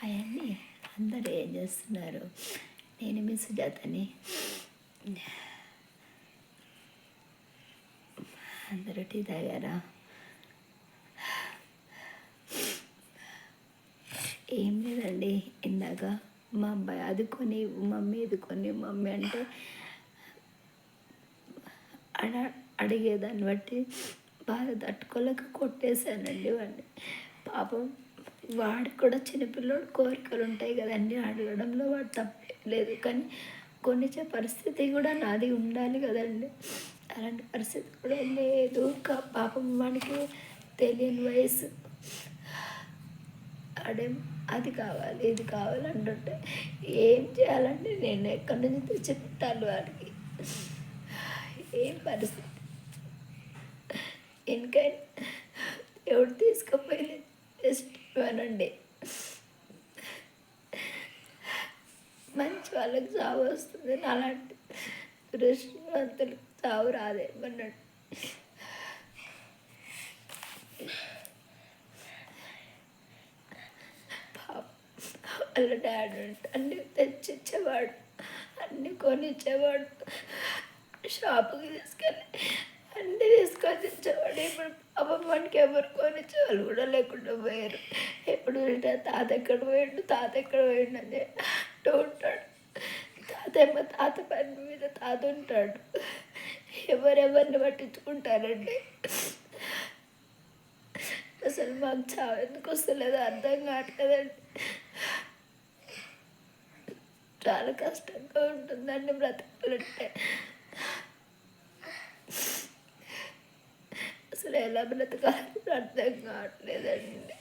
Hi అండి, అందరూ ఏం చేస్తున్నారు? నేను మీ సుజాతని. అందరూ టీ తాగారా? ఏం లేదండి, ఇందాక మా అబ్బాయి అదుకొని మమ్మీ అంటే అడిగేదాన్ని బట్టి బాధ తట్టుకోలేక కొట్టేశానండి వాడిని. పాపం వాడికి కూడా చిన్నపిల్లడు కోరికలు ఉంటాయి కదండి, అడగడంలో వాడు తప్పే లేదు. కానీ కొనిచ్చే పరిస్థితి కూడా నాది ఉండాలి కదండి. అలాంటి పరిస్థితి కూడా లేదు. పాపం వాడికి తెలియని వయసు. ఆడేం అది కావాలి ఇది కావాలి అంటుంటే ఏం చేయాలండి? నేను ఎక్కడి నుంచి తెచ్చి పెట్టాలి వాడికి? ఏం పరిస్థితి? ఎందుకైనా ఎవడు తీసుకుపోయింది జస్ట్ ఇవ్వనండి. మంచి వాళ్ళకి చావు వస్తుంది, అలాంటి దృష్టివంతులకు చావు రాదేమన్నాడు. వాళ్ళ డాడీ అన్నీ తెచ్చిచ్చేవాడు, అన్నీ కొనిచ్చేవాడు, షాపుకి తీసుకెళ్ళి అన్నీ తీసుకొని ఇచ్చేవాడు. ఇప్పుడు పాపం మనకి ఎవరు కొనిచ్చేవాళ్ళు కూడా లేకుండా పోయారు. ఎప్పుడు తాత ఎక్కడ పోయిండు అని అంటూ ఉంటాడు. తాత పని మీద తాత ఉంటాడు. ఎవరెవరిని పట్టించుకుంటారండి? అసలు మాకు చావు ఎందుకు వస్తలేదో అర్థం కావట్లేదండి. చాలా కష్టంగా ఉంటుందండి బ్రతకాలంటే. అసలు ఎలా బ్రతకాలని అర్థం కావట్లేదండి.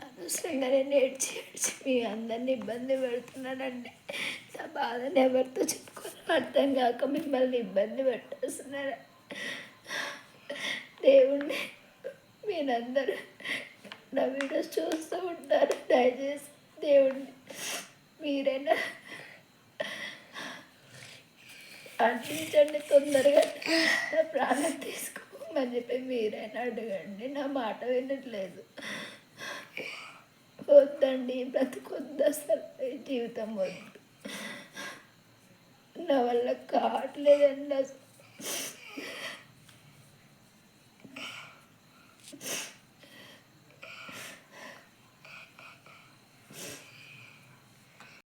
అనవసరంగా నేను ఏడ్చి మీ అందరినీ ఇబ్బంది పెడుతున్నానండి. నా బాధని ఎవరితో చెప్పుకోవాలో అర్థం కాక మిమ్మల్ని ఇబ్బంది పెట్టేస్తున్నారా? దేవుణ్ణి మీరందరూ నా వీడియోస్ చూస్తూ ఉంటారు. దయచేసి దేవుణ్ణి మీరైనా అర్పించండి, తొందరగా నా ప్రాణం తీసుకోమని చెప్పి మీరైనా అడగండి. నా మాట వినట్లేదు. వద్దండి, బ్రతుకొద్దు, అసలు జీవితం వద్దు. నా వల్ల కావట్లేదండి అసలు.